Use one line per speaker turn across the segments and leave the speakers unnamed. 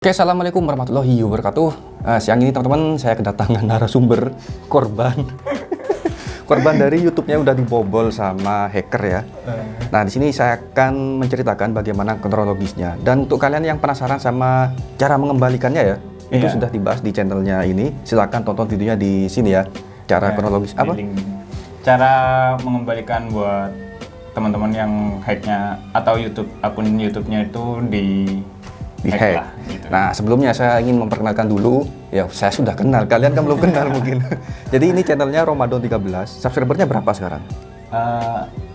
Oke, assalamualaikum warahmatullahi wabarakatuh. Siang ini teman-teman saya kedatangan narasumber korban korban dari YouTube-nya udah dibobol sama hacker ya. Nah, di sini saya akan menceritakan bagaimana kronologisnya. Dan untuk kalian yang penasaran sama cara mengembalikannya ya, itu sudah dibahas di channelnya ini. Silahkan tonton videonya di sini ya. Cara kronologis apa?
Cara mengembalikan buat teman-teman yang hacknya atau akun YouTube-nya itu
di-hack.
Gitu.
Nah, sebelumnya saya ingin memperkenalkan dulu, ya saya sudah kenal, kalian kan belum kenal mungkin. Jadi ini channelnya Ramadan 13, subscribernya berapa sekarang?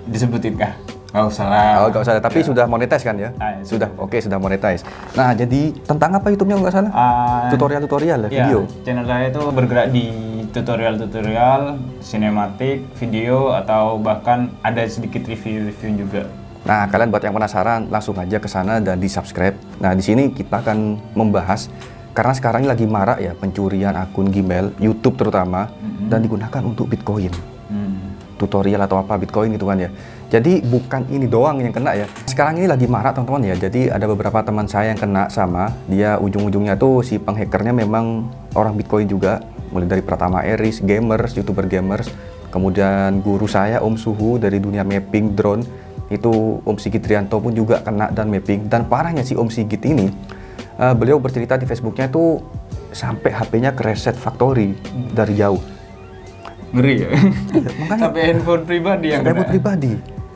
Disebutin kah? Nggak usah lah.
Oh, nggak usah, tapi sudah monetize kan ya?
Ya,
sudah, oke, sudah monetize. Nah, jadi tentang apa YouTube-nya nggak salah? Tutorial-tutorial ya, video?
Channel saya itu bergerak di tutorial-tutorial, sinematik, video, atau bahkan ada sedikit review-review juga.
Nah, kalian buat yang penasaran langsung aja ke sana dan di-subscribe. Nah, di sini kita akan membahas karena sekarang ini lagi marak ya pencurian akun Gmail, YouTube terutama, dan digunakan untuk Bitcoin. Tutorial atau apa Bitcoin itu kan ya. Jadi bukan ini doang yang kena ya. Sekarang ini lagi marak teman-teman ya. Jadi ada beberapa teman saya yang kena sama. Dia ujung-ujungnya tuh si penghackernya memang orang Bitcoin juga. Mulai dari Pratama Eris, gamers, YouTuber gamers. Kemudian guru saya Om Suhu dari dunia mapping drone. Itu Om Sigit Trianto pun juga kena dan mapping. Dan parahnya si Om Sigit ini beliau bercerita di Facebooknya itu sampai HP-nya ke reset factory dari jauh.
Ngeri ya?
Makanya
sampai handphone pribadi yang
handphone pribadi.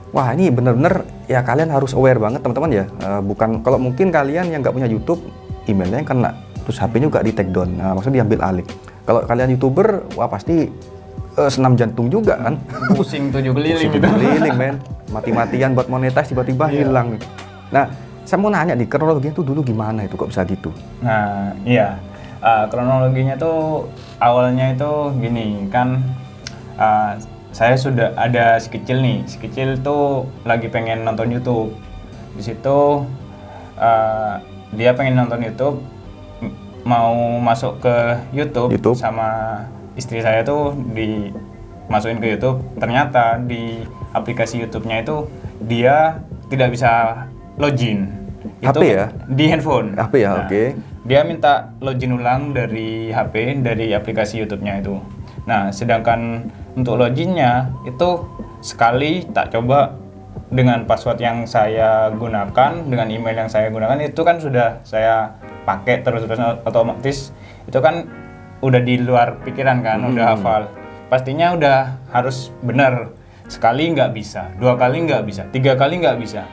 Wah, ini bener-bener ya kalian harus aware banget teman-teman ya. Bukan kalau mungkin kalian yang nggak punya YouTube, emailnya yang kena, terus HP-nya juga di take down. Nah, maksudnya diambil alih. Kalau kalian YouTuber, wah pasti senam jantung juga kan.
Pusing 7 keliling gitu.
Keliling men, mati-matian buat monetize tiba-tiba hilang. Nah, saya mau nanya nih, kronologinya tuh dulu gimana itu kok bisa gitu?
Nah, iya. Kronologinya tuh awalnya itu gini kan, saya sudah ada si kecil tuh lagi pengen nonton YouTube. Di situ dia pengen nonton YouTube, mau masuk ke YouTube. Sama istri saya tuh dimasukin ke YouTube. Ternyata di aplikasi YouTube-nya itu dia tidak bisa login.
HP
itu
ya?
Di handphone.
HP ya, oke.
Dia minta login ulang dari HP, dari aplikasi YouTube-nya itu. Nah, sedangkan untuk loginnya itu sekali tak coba dengan password yang saya gunakan, dengan email yang saya gunakan, itu kan sudah saya pakai terus-terus otomatis. Itu kan udah di luar pikiran kan, udah hafal. Pastinya udah harus benar. Sekali nggak bisa, 2 kali nggak bisa, 3 kali nggak bisa.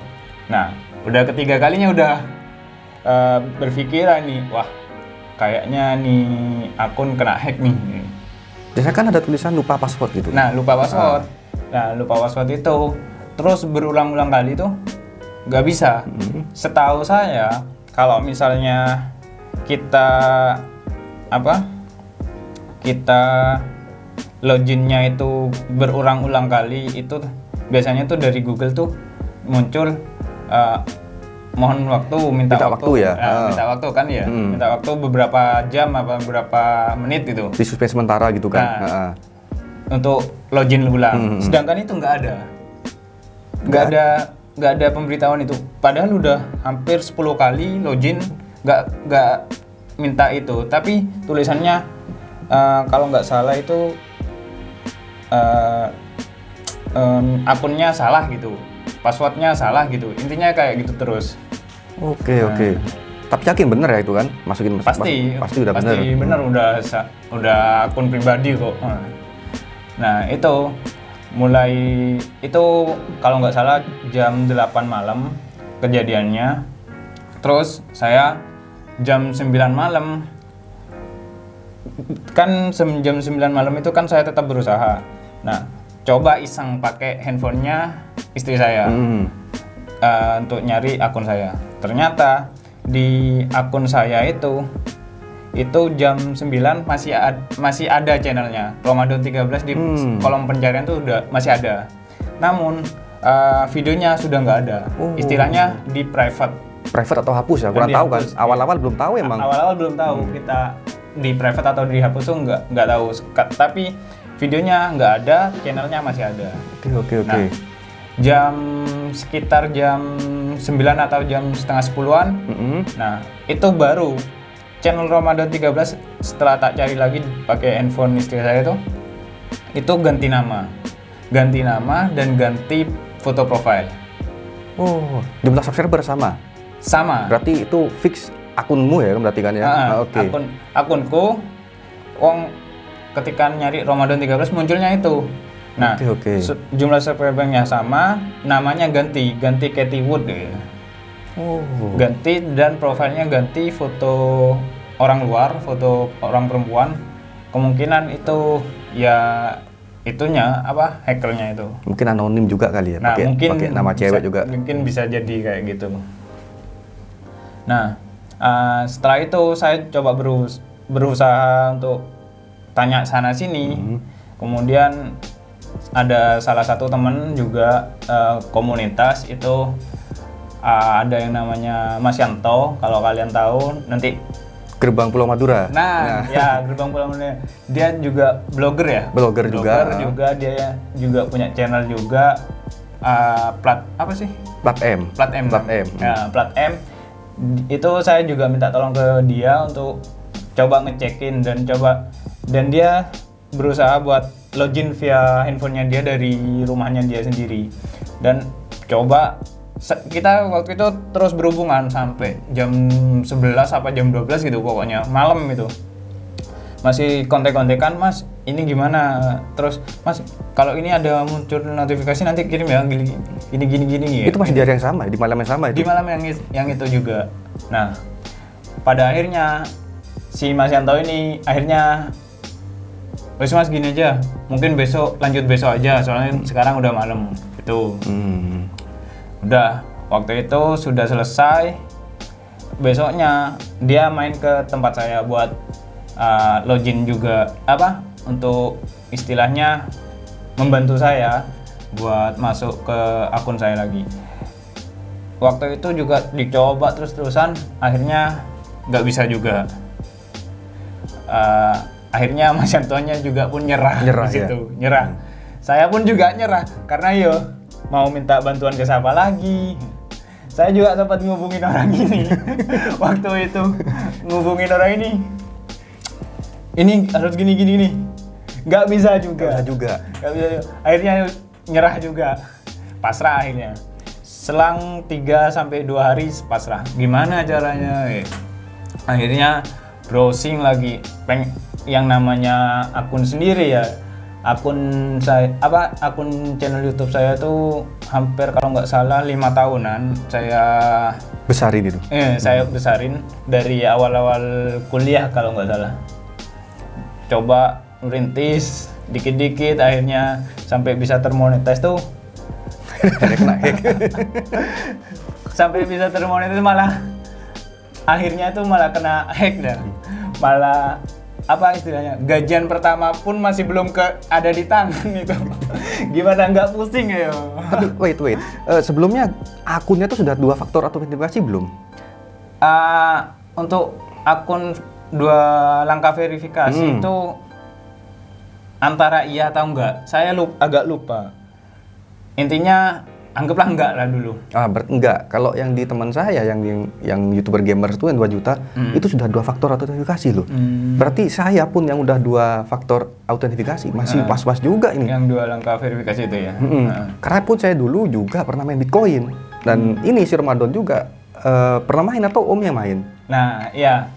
Nah, udah ketiga kalinya udah berpikiran nih, wah kayaknya nih akun kena hack nih.
Biasanya kan ada tulisan lupa password gitu.
Nah, lupa password. Nah, lupa password itu terus berulang-ulang kali tuh nggak bisa. Setahu saya, kalau misalnya kita loginnya itu berulang-ulang kali, itu biasanya tuh dari Google tuh muncul mohon waktu, minta waktu
ya.
Minta waktu kan ya. Minta waktu beberapa jam apa beberapa menit gitu.
Di suspend sementara gitu kan.
Nah, untuk login ulang. Sedangkan itu nggak ada pemberitahuan itu. Padahal udah hampir 10 kali login nggak minta itu. Tapi tulisannya kalau nggak salah itu akunnya salah gitu, passwordnya salah gitu, intinya kayak gitu terus.
Oke. Tapi yakin bener ya itu kan, masukin
pasti
udah bener.
Pasti bener, udah akun pribadi kok. Nah, itu mulai itu kalau nggak salah jam 8 malam kejadiannya. Terus saya jam 9 malam kan, jam 9 malam itu kan saya tetap berusaha. Nah, coba iseng pakai handphonenya istri saya untuk nyari akun saya. Ternyata di akun saya itu jam 9 masih ada channelnya Ramadan 13 di kolom pencarian tuh masih ada. Namun videonya sudah nggak ada. Istilahnya di private
atau hapus ya, kurang tahu kan. Awal-awal belum tahu emang.
Awal-awal belum tahu kita di private atau dihapus tuh nggak tahu. Tapi videonya nggak ada, channelnya masih ada.
Oke.
Nah, sekitar jam 9 atau jam setengah 10-an. Nah, itu baru channel Ramadan 13 setelah tak cari lagi pakai handphone istri saya itu ganti nama dan ganti foto profile.
Oh, jumlah subscriber sama. Berarti itu fix akunmu ya berarti kan ya? Oke.
Akunku, ketika nyari Ramadan 13 munculnya itu. Nah,
Oke.
Jumlah subscribernya sama, namanya ganti Katie Wood ya.
Oh.
Ganti dan profilnya ganti foto orang luar, foto orang perempuan. Kemungkinan itu ya itunya hackernya itu.
Mungkin anonim juga kali ya,
Nah,
pakai nama cewek juga.
Mungkin bisa jadi kayak gitu. Nah, setelah itu saya coba berusaha untuk tanya sana sini. Kemudian ada salah satu teman juga komunitas itu ada yang namanya Mas Yanto, kalau kalian tahu nanti.
Gerbang Pulau Madura.
Nah. Ya, Gerbang Pulau Madura. Dia juga blogger ya.
Blogger juga.
Dia juga punya channel juga. Plat M.
Plat M.
Ya, Plat M. Itu saya juga minta tolong ke dia untuk coba ngecekin dan dia berusaha buat login via handphonenya dia dari rumahnya dia sendiri. Dan coba kita waktu itu terus berhubungan sampai jam 11 apa jam 12 gitu pokoknya, malam itu. Masih kontek-kontekan, "Mas, ini gimana?" Terus, "Mas, kalau ini ada muncul notifikasi nanti kirim ya, gini."
Itu masih di hari yang sama, di malam yang sama itu?
Di malam yang itu juga. Nah, pada akhirnya si Mas Yanto ini akhirnya, "Wes Mas, gini aja, mungkin lanjut besok aja, soalnya sekarang udah malam." Itu. Udah, waktu itu sudah selesai. Besoknya dia main ke tempat saya buat login juga untuk istilahnya membantu saya buat masuk ke akun saya lagi. Waktu itu juga dicoba terus-terusan, akhirnya nggak bisa juga. Akhirnya Mas Antonya juga pun nyerah di situ.
Ya?
Nyerah. Saya pun juga nyerah karena mau minta bantuan ke siapa lagi. Saya juga sempat ngubungin orang ini. Waktu itu ngubungin orang ini. Ini harus gini nih. Nggak bisa juga. Nggak bisa. Akhirnya nyerah juga. Pasrah akhirnya. Selang 3 sampai 2 hari pasrah. Gimana caranya? Akhirnya browsing lagi. Yang namanya akun sendiri ya. Akun channel YouTube saya tuh hampir kalau nggak salah 5 tahunan saya
besarin itu.
Saya besarin dari awal-awal kuliah kalau nggak salah. Coba merintis dikit-dikit akhirnya sampai bisa termonetize tuh. Sampai bisa termonetize malah akhirnya tuh malah kena hack dah. Malah istilahnya, gajian pertama pun masih belum ada di tangan itu. Gimana nggak pusing ya?
Tapi wait, sebelumnya akunnya tuh sudah 2 faktor autentikasi belum?
Untuk akun 2 langkah verifikasi itu antara iya atau enggak, saya agak lupa. Intinya anggaplah enggak lah dulu.
Enggak. Kalau yang di teman saya yang YouTuber gamer itu yang 2 juta itu sudah 2 faktor autentifikasi loh. Berarti saya pun yang udah 2 faktor autentifikasi masih pas-pas juga ini.
Yang 2 langkah verifikasi itu ya.
Karena pun saya dulu juga pernah main Bitcoin dan ini si Ramadan juga pernah main atau Om yang main.
Nah, iya.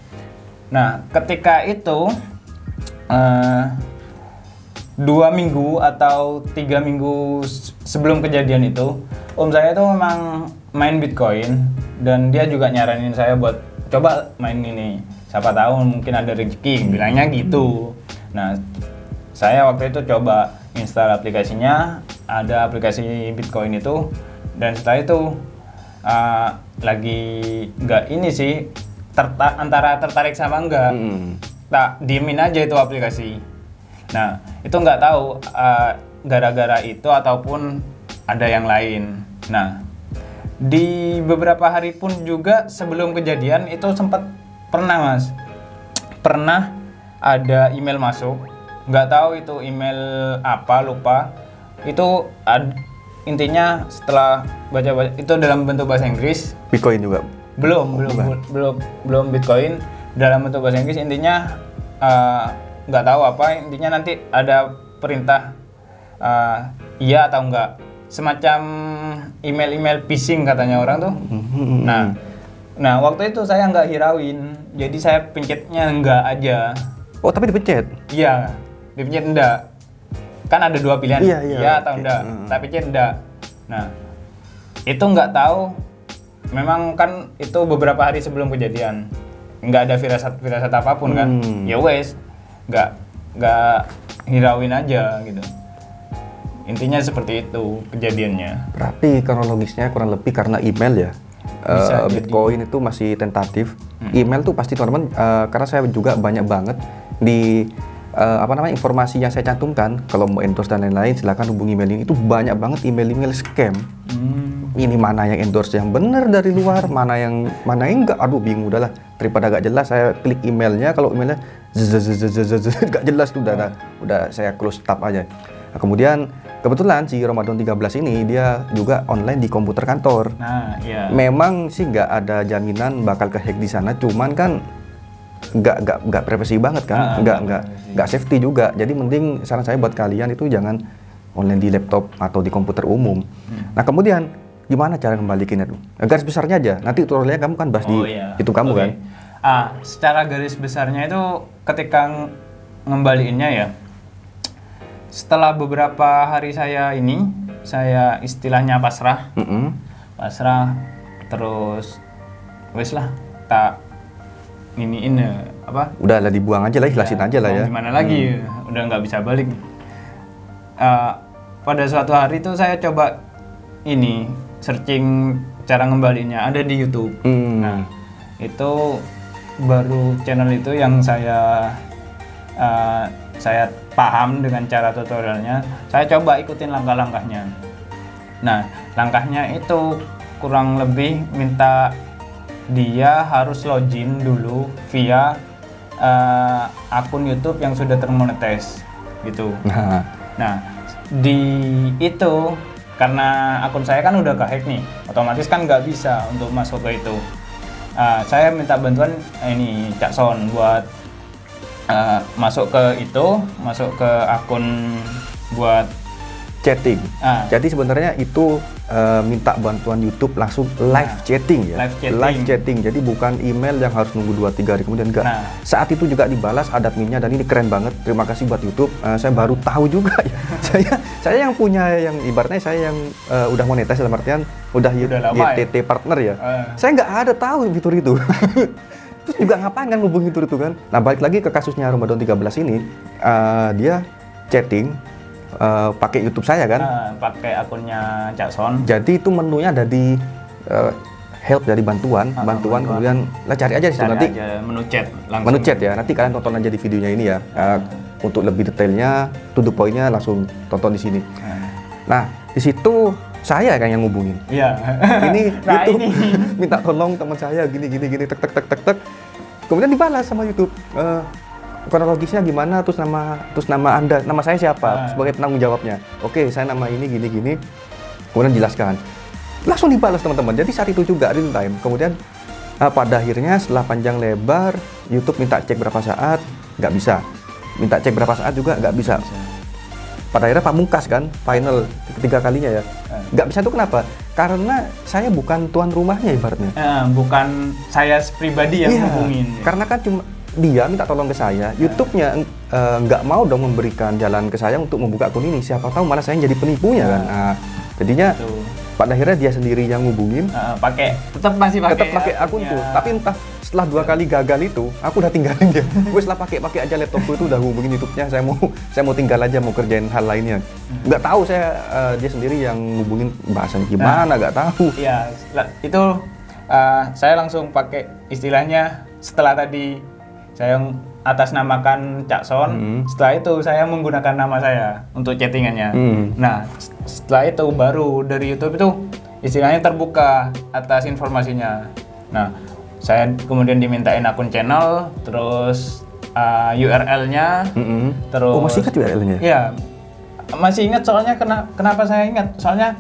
Nah, ketika itu 2 minggu atau 3 minggu sebelum kejadian itu, om saya tuh memang main Bitcoin dan dia juga nyaranin saya buat coba main ini. Siapa tahu mungkin ada rezeki, bilangnya gitu. Nah, saya waktu itu coba install aplikasinya, ada aplikasi Bitcoin itu, dan setelah itu lagi nggak ini sih, antara tertarik sama enggak, tak diemin aja itu aplikasi. Nah, itu nggak tahu gara-gara itu ataupun ada yang lain. Nah, di beberapa hari pun juga sebelum kejadian itu sempat pernah ada email masuk. Nggak tahu itu email apa, lupa. Itu intinya setelah baca-baca itu dalam bentuk bahasa Inggris.
Bitcoin juga?
belum Bitcoin dalam bentuk bahasa Inggris. Intinya nggak tahu apa, intinya nanti ada perintah iya atau enggak, semacam email phishing katanya orang tuh. Nah waktu itu saya nggak hirauin, jadi saya pencetnya enggak aja.
Oh, tapi dipencet?
Iya, dipencet enggak. Kan ada dua pilihan, iya atau enggak. Tapi pencet enggak. Nah, itu nggak tahu. Memang kan itu beberapa hari sebelum kejadian. Nggak ada firasat apapun kan. Ya wes, nggak hirauin aja gitu. Intinya seperti itu kejadiannya.
Berarti kronologisnya kurang lebih karena email ya. Bitcoin itu masih tentatif. Email tuh pasti teman-teman, karena saya juga banyak banget di informasi yang saya cantumkan. Kalau mau endorse dan lain-lain silakan hubungi email ini. Itu banyak banget email scam. Ini mana yang endorse yang benar dari luar, mana yang enggak. Aduh, bingung udahlah. Daripada gak jelas saya klik emailnya, kalau emailnya gak jelas tuh udah saya close tab aja. Nah, kemudian kebetulan si Ramadan 13 ini dia juga online di komputer kantor.
Nah, iya.
Memang sih nggak ada jaminan bakal kehack di sana, cuman kan nggak privasi banget kan, nggak safety juga. Jadi mending saran saya buat kalian itu jangan online di laptop atau di komputer umum. Nah kemudian gimana cara kembalikinnya tuh? Garis besarnya aja. Nanti tutorialnya kamu kan bahas itu kamu kan.
Secara garis besarnya itu ketika ngembaliinnya ya. Setelah beberapa hari saya istilahnya pasrah, terus wes lah tak iniin apa?
Udah lah dibuang aja lah, ikhlasin aja lah ya.
Gimana lagi? Udah nggak bisa balik. Pada suatu hari itu saya coba searching cara ngembalinya ada di YouTube. Nah itu baru channel itu yang saya paham dengan cara tutorialnya, saya coba ikutin langkah-langkahnya. Nah, langkahnya itu kurang lebih minta dia harus login dulu via akun YouTube yang sudah termonetize gitu. Nah, di itu karena akun saya kan udah kehack nih, otomatis kan nggak bisa untuk masuk ke itu. Saya minta bantuan Cak Son buat masuk ke akun buat
chatting. Jadi sebenarnya itu minta bantuan YouTube langsung live chatting ya. Live chatting. Jadi bukan email yang harus nunggu 2-3 hari kemudian, enggak. Saat itu juga dibalas ada adminnya dan ini keren banget. Terima kasih buat YouTube. Saya baru tahu juga ya. saya yang punya yang ibaratnya saya yang udah monetize dalam artian udah YTT partner ya. Saya nggak ada tahu fitur itu. Terus juga ngapain kan ngubungin itu kan. Nah balik lagi ke kasusnya Ramadan 13 ini, dia chatting pakai YouTube saya kan,
pakai akunnya Cak Son.
Jadi itu menunya ada di help dari bantuan kemudian lah cari aja di situ nanti
menu chat langsung.
Menu chat ya, nanti kalian tonton aja di videonya ini ya. Untuk lebih detailnya, to the point-nya langsung tonton di sini. Nah di situ saya kan yang ngubungin.
Iya.
Ini YouTube minta tolong teman saya gini tek. Kemudian dibalas sama YouTube. Kronologisnya gimana, terus nama Anda, nama saya siapa sebagai penanggung jawabnya. Oke, saya nama ini gini. Kemudian jelaskan. Langsung dibalas teman-teman. Jadi saat itu juga real time. Kemudian pada akhirnya setelah panjang lebar YouTube minta cek berapa saat, nggak bisa. Minta cek berapa saat juga nggak bisa. Pada akhirnya pamungkas kan, final ketiga kalinya ya. Nggak bisa itu kenapa? Karena saya bukan tuan rumahnya ibaratnya.
Bukan saya pribadi yang hubungin.
Karena kan cuma dia minta tolong ke saya, YouTube-nya nggak mau dong memberikan jalan ke saya untuk membuka akun ini. Siapa tahu malah saya yang jadi penipunya kan. Nah, jadinya pada akhirnya dia sendiri yang ngubungin.
Tetap pakai
akunku. Tapi entah setelah 2 kali gagal itu, aku udah tinggalin dia. Gue setelah pakai aja laptopku itu udah hubungin YouTube-nya. Saya mau tinggal aja, mau kerjain hal lainnya. Nggak tahu saya dia sendiri yang ngubungin bahasanya gimana, nggak tahu.
Iya, itu saya langsung pakai istilahnya setelah tadi saya atasnamakan Cak Son, setelah itu saya menggunakan nama saya untuk chattingannya. Nah, setelah itu baru dari YouTube itu istilahnya terbuka atas informasinya. Nah, saya kemudian dimintain akun channel, terus URL-nya, terus.
Oh, masih ingat URL-nya?
Iya, masih ingat soalnya kenapa saya ingat? Soalnya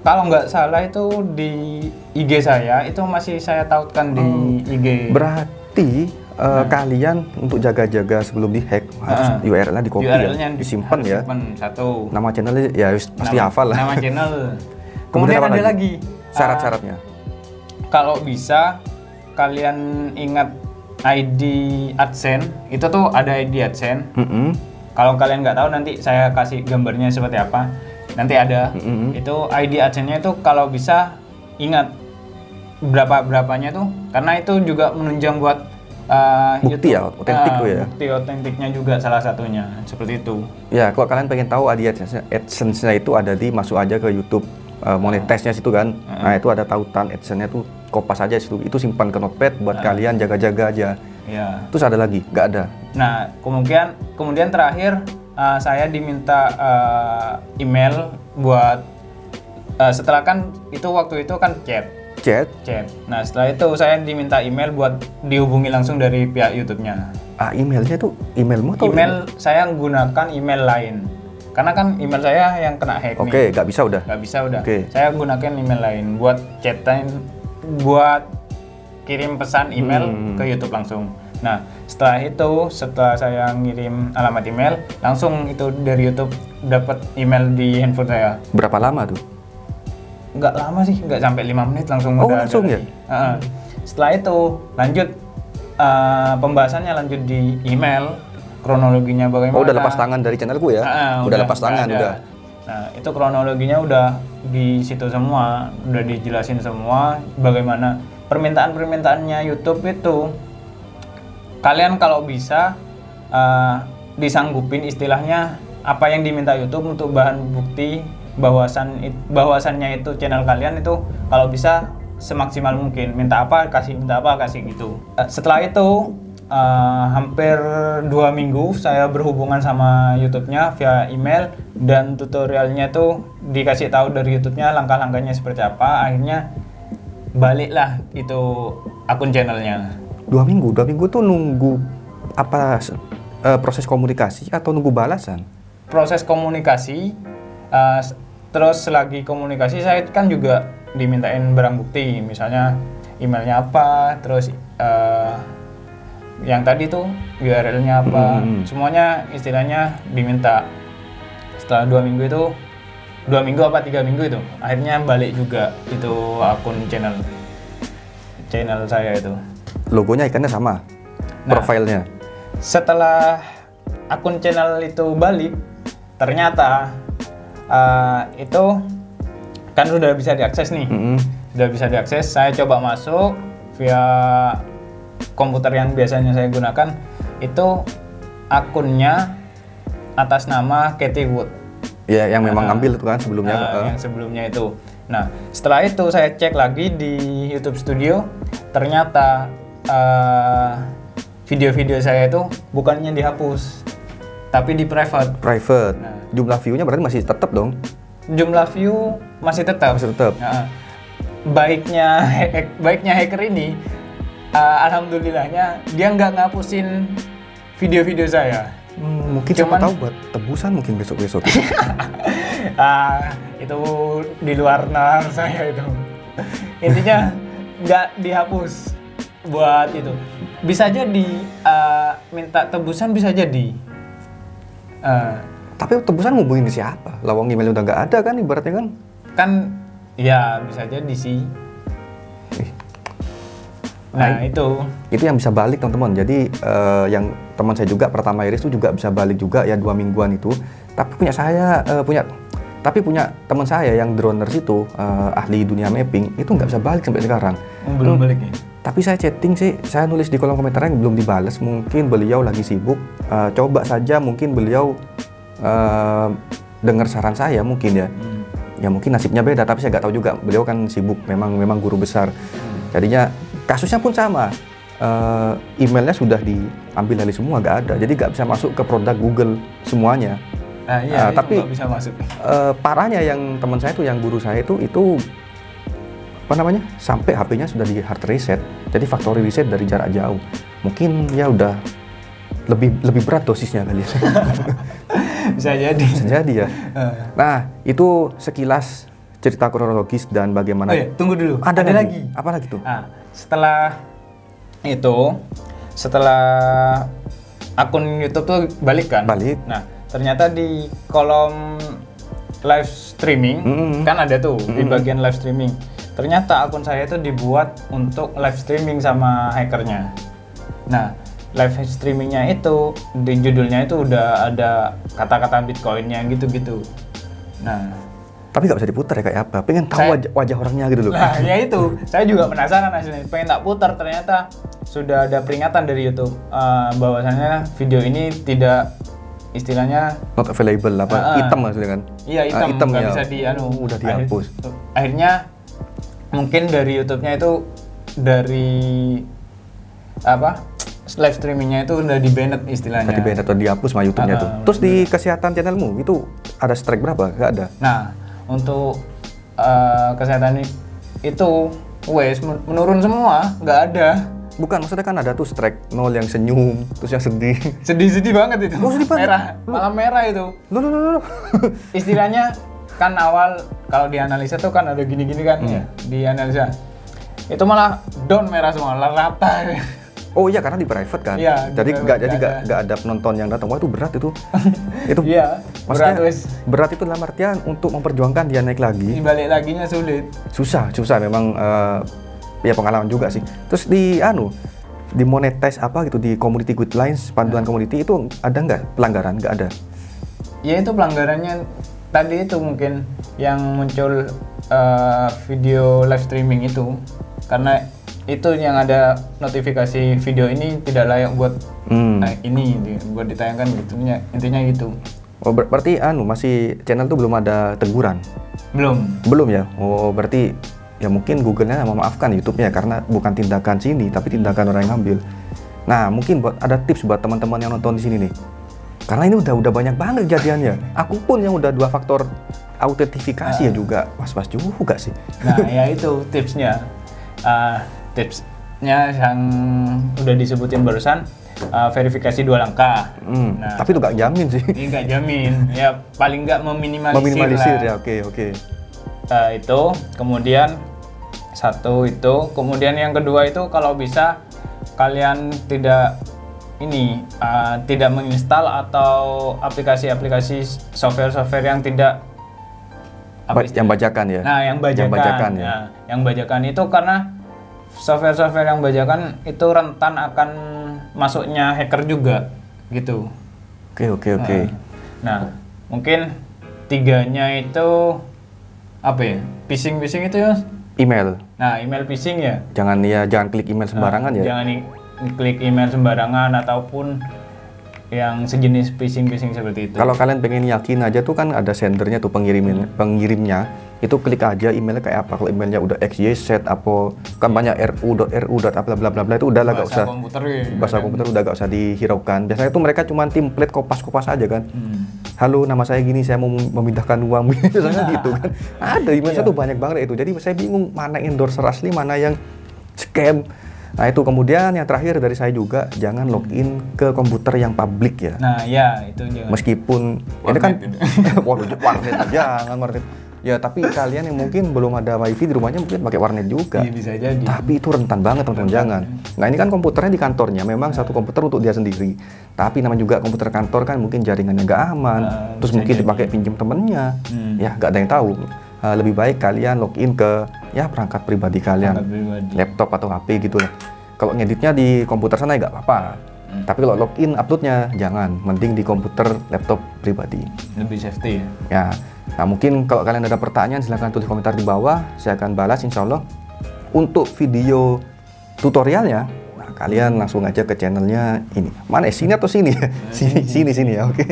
Kalau nggak salah itu di IG saya itu masih saya tautkan di IG.
Berarti kalian untuk jaga-jaga sebelum dihack harus URL-nya di copy
URL-nya
disimpan ya.
Satu.
Nama channelnya ya pasti hafal lah.
Nama channel.
Kemudian
Kemudian
apa
ada
lagi?
lagi
Syarat-syaratnya.
kalau bisa kalian ingat ID AdSense, itu tuh ada ID AdSense. Kalau kalian nggak tahu nanti saya kasih gambarnya seperti apa. Nanti ada. Itu ID AdSense-nya itu kalau bisa ingat berapanya tuh, karena itu juga menunjang buat
Bukti
YouTube.
ya, otentik tuh ya.
Bukti otentiknya juga salah satunya, seperti itu.
Ya, kalau kalian pengen tahu AdSense-nya itu ada di masuk aja ke YouTube monetize-nya situ kan. Nah, itu ada tautan AdSense-nya tuh kopas aja situ. Itu simpan ke notepad buat kalian jaga-jaga aja.
Ya.
Terus ada lagi? Nggak ada.
Nah, kemudian terakhir saya diminta email buat setelah kan itu waktu itu kan chat. Nah, setelah itu saya diminta email buat dihubungi langsung dari pihak YouTube-nya.
Emailnya tuh emailmu atau
Email saya menggunakan email lain. Karena kan email saya yang kena hack nih.
Oke, nggak bisa udah.
Nggak bisa udah.
Oke.
Saya gunakan email lain buat chatin, buat kirim pesan email ke YouTube langsung. Nah, setelah saya ngirim alamat email, langsung itu dari YouTube dapat email di handphone saya.
Berapa lama tuh?
Nggak lama sih, nggak sampai 5 menit langsung
Oh,
udah
langsung
ada
ya?
lagi. Setelah itu lanjut pembahasannya lanjut di email, kronologinya bagaimana.
Oh, udah lepas tangan dari channelku ya? Udah lepas tangan,
ada.
udah.
Nah, itu kronologinya udah di situ semua, udah dijelasin semua bagaimana permintaan-permintaannya YouTube itu. Kalian kalau bisa disanggupin istilahnya apa yang diminta YouTube untuk bahan bukti bahwasannya itu channel kalian itu kalau bisa semaksimal mungkin, minta apa kasih gitu. Setelah itu hampir 2 minggu saya berhubungan sama YouTube-nya via email dan tutorialnya tuh dikasih tahu dari YouTube-nya langkah-langkahnya seperti apa. Akhirnya baliklah itu akun channelnya.
2 minggu tuh nunggu apa proses komunikasi atau nunggu balasan?
Proses komunikasi, terus selagi komunikasi saya kan juga dimintain barang bukti, misalnya emailnya apa, terus yang tadi tuh URL-nya apa, semuanya istilahnya diminta. Setelah 2 minggu itu, 2 minggu apa 3 minggu itu, akhirnya balik juga itu akun channel saya itu.
Logonya ikannya sama, profilnya.
Setelah akun channel itu balik, ternyata itu kan sudah bisa diakses nih. Sudah bisa diakses, saya coba masuk via komputer yang biasanya saya gunakan, itu akunnya atas nama Katie Wood.
Ya, yang memang ngambil itu kan sebelumnya.
Yang sebelumnya itu. Nah, setelah itu saya cek lagi di YouTube Studio, ternyata video-video saya itu bukannya dihapus, tapi di private. Nah,
jumlah view-nya berarti masih tetap dong?
Jumlah view masih tetap. Nah, baiknya hacker ini, alhamdulillahnya dia nggak ngapusin video-video saya.
Mungkin siapa tahu buat tebusan mungkin besok-besok.
Itu di luar nalar saya itu. Intinya nggak dihapus buat itu. Bisa jadi minta tebusan, bisa jadi.
Tapi tebusan ngubungin siapa? Lawang email udah nggak ada kan ibaratnya kan?
Kan ya bisa jadi sih. Nah, itu
yang bisa balik teman-teman. Jadi yang teman saya juga pertama Iris itu juga bisa balik juga ya 2 mingguan itu. Tapi punya teman saya yang droners itu ahli dunia mapping itu nggak bisa balik sampai sekarang.
Belum balik ya?
Tapi saya chatting sih, saya nulis di kolom komentar yang belum dibalas. Mungkin beliau lagi sibuk. Coba saja mungkin beliau dengar saran saya mungkin ya. Ya mungkin nasibnya beda, tapi saya nggak tahu juga. Beliau kan sibuk, memang guru besar. Jadinya kasusnya pun sama. Emailnya sudah diambil dari semua, nggak ada. Jadi nggak bisa masuk ke produk Google semuanya. Tapi
nggak bisa masuk.
Parahnya yang teman saya itu, yang guru saya itu apa namanya, sampai HP-nya sudah di hard reset. Jadi factory reset dari jarak jauh. Mungkin ya udah lebih berat dosisnya kali ya.
Bisa jadi
ya. Nah, itu sekilas cerita kronologis dan bagaimana.
Oh iya, tunggu dulu.
Ada
lagi.
Apa lagi tuh?
Nah, setelah akun YouTube tuh balik kan?
Balik.
Nah, ternyata di kolom live streaming kan ada tuh di bagian live streaming. Ternyata akun saya itu dibuat untuk live streaming sama hackernya. Nah, live streamingnya itu di judulnya itu udah ada kata-kata Bitcoinnya gitu-gitu. Nah,
Tapi nggak bisa diputar ya kayak apa? Pengen tahu wajah orangnya gitu loh.
nah ya itu, saya juga penasaran hasilnya. Pengen tak putar, ternyata sudah ada peringatan dari YouTube bahwasannya video ini tidak istilahnya
Not available apa? Hitam maksudnya kan?
iya hitam nggak
ya.
bisa
Udah dihapus.
Akhirnya mungkin dari YouTube-nya itu dari apa live streamingnya itu udah di-banned istilahnya.
Tadi band atau dihapus sama YouTube-nya tuh. Terus di kesehatan channelmu itu ada strike berapa? Nggak ada.
Nah, untuk kesehatan itu wes menurun semua, nggak ada.
Bukan, maksudnya kan ada tuh strike 0 yang senyum, terus yang sedih.
Sedih-sedih banget itu.
Oh, sedih banget.
Merah, malah merah itu.
Loh.
Istilahnya kan awal kalau dianalisa tuh kan ada gini-gini kan ya, dianalisa. Itu malah down merah semua, rata.
Oh iya, karena di private kan.
Iya,
jadi
di private
nggak ada penonton yang datang. Wah, itu berat itu. Itu
Iya,
maksudnya
berat wes.
berat itu dalam artian untuk memperjuangkan dia naik lagi.
Balik laginya sulit.
Susah memang ya pengalaman juga sih. Terus di monetize apa gitu di community guidelines, panduan community itu ada nggak pelanggaran? Nggak ada.
Ya itu pelanggarannya tadi itu mungkin yang muncul video live streaming itu karena itu yang ada notifikasi video ini tidak layak buat buat ditayangkan gitu intinya gitu.
Oh berarti masih channel tuh belum ada teguran? Belum ya. Oh berarti ya mungkin Google-nya memaafkan YouTube-nya karena bukan tindakan sini tapi tindakan orang yang ngambil. Nah mungkin ada tips buat teman-teman yang nonton di sini nih. Karena ini udah banyak banget kejadiannya. Aku pun yang udah 2 faktor autentifikasi ya juga was-was juga sih.
Nah ya itu tipsnya. Tipsnya yang udah disebutin barusan, verifikasi 2 langkah.
Nah, tapi itu nggak jamin sih.
Ini nggak jamin. Ya paling nggak meminimalisir
ya.
lah.
Oke.
Itu kemudian satu itu, kemudian yang kedua itu kalau bisa kalian tidak menginstal atau aplikasi-aplikasi software yang tidak
yang bajakan ya.
Nah, yang bajakan ya. Nah, yang bajakan itu karena software yang bajakan itu rentan akan masuknya hacker juga gitu.
Oke.
Nah, mungkin 3-nya itu apa ya? Phishing itu ya?
Email.
Nah, email phishing ya.
Jangan klik email sembarangan ya.
Jangan klik email sembarangan ataupun yang sejenis phishing seperti itu.
Kalau kalian pengen yakin aja tuh kan ada sendernya tuh pengirimnya. Itu klik aja emailnya kayak apa. Kalau emailnya udah XYZ apa kan banyak ru apa bla bla bla itu udah lah gak usah. Bahasa komputer udah gak usah dihiraukan. Biasanya tuh mereka cuma template kopas aja kan. Halo, nama saya gini, saya mau memindahkan uang. Biasanya gitu kan. Ada email tuh banyak banget itu. Jadi saya bingung mana endorser asli, mana yang scam. Nah itu kemudian yang terakhir dari saya juga jangan login ke komputer yang publik ya.
Nah ya itu jangan.
Meskipun ini kan warnet aja, jangan warnet. Ya tapi kalian yang mungkin belum ada wifi di rumahnya mungkin pakai warnet juga.
Iya bisa jadi.
Tapi itu rentan banget teman-teman, jangan. Nah ini kan komputernya di kantornya, memang satu komputer untuk dia sendiri. Tapi namanya juga komputer kantor kan mungkin jaringannya nggak aman, terus mungkin dipakai pinjam temennya. Ya nggak ada yang tahu. Lebih baik kalian login ke perangkat pribadi kalian, laptop atau HP gitu lah. Kalau ngeditnya di komputer sana ya nggak apa-apa. Tapi kalau login uploadnya jangan, mending di komputer laptop pribadi.
Lebih safety ya.
Ya, nah mungkin kalau kalian ada pertanyaan silahkan tulis komentar di bawah, saya akan balas insya Allah. Untuk video tutorialnya, nah kalian langsung aja ke channelnya ini. Mana sini atau sini? Sini ya, oke.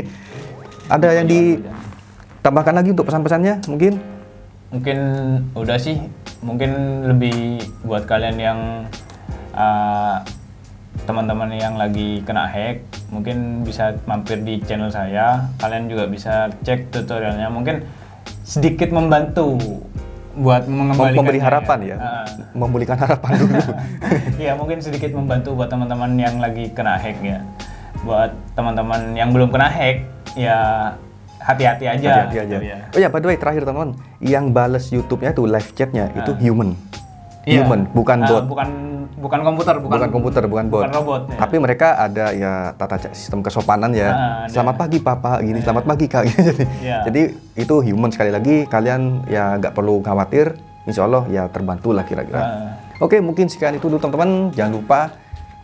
Ada yang ditambahkan lagi untuk pesan-pesannya mungkin?
Mungkin udah sih, mungkin lebih buat kalian yang teman-teman yang lagi kena hack, mungkin bisa mampir di channel saya. Kalian juga bisa cek tutorialnya, mungkin sedikit membantu buat mengembalikan
memberi harapan ya, memulihkan harapan dulu.
Iya, mungkin sedikit membantu buat teman-teman yang lagi kena hack ya. Buat teman-teman yang belum kena hack, ya hati-hati aja.
Hati-hati aja.
gitu ya.
Oh ya, by the way, terakhir teman-teman, yang bales YouTube-nya itu live chat-nya itu human.
Iya.
Human, bukan bot.
Bukan komputer,
Bukan komputer, bukan bot.
bukan robot. Ya.
Tapi mereka ada ya sistem kesopanan ya. Selamat pagi Papa, gini. Selamat pagi Kak. Gini. Jadi itu human, sekali lagi kalian ya nggak perlu khawatir. Insya Allah ya terbantu lah kira-kira. Oke, mungkin sekian itu dulu teman-teman. Jangan lupa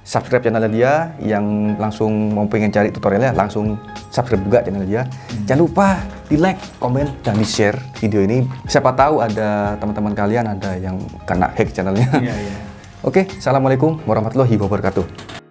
subscribe channelnya dia. Yang langsung mau pengen cari tutorialnya langsung subscribe juga channelnya dia. Jangan lupa di like, komen, dan di share video ini. Siapa tahu ada teman-teman kalian ada yang kena hack channelnya.
Iya, iya.
Oke, assalamualaikum warahmatullahi wabarakatuh.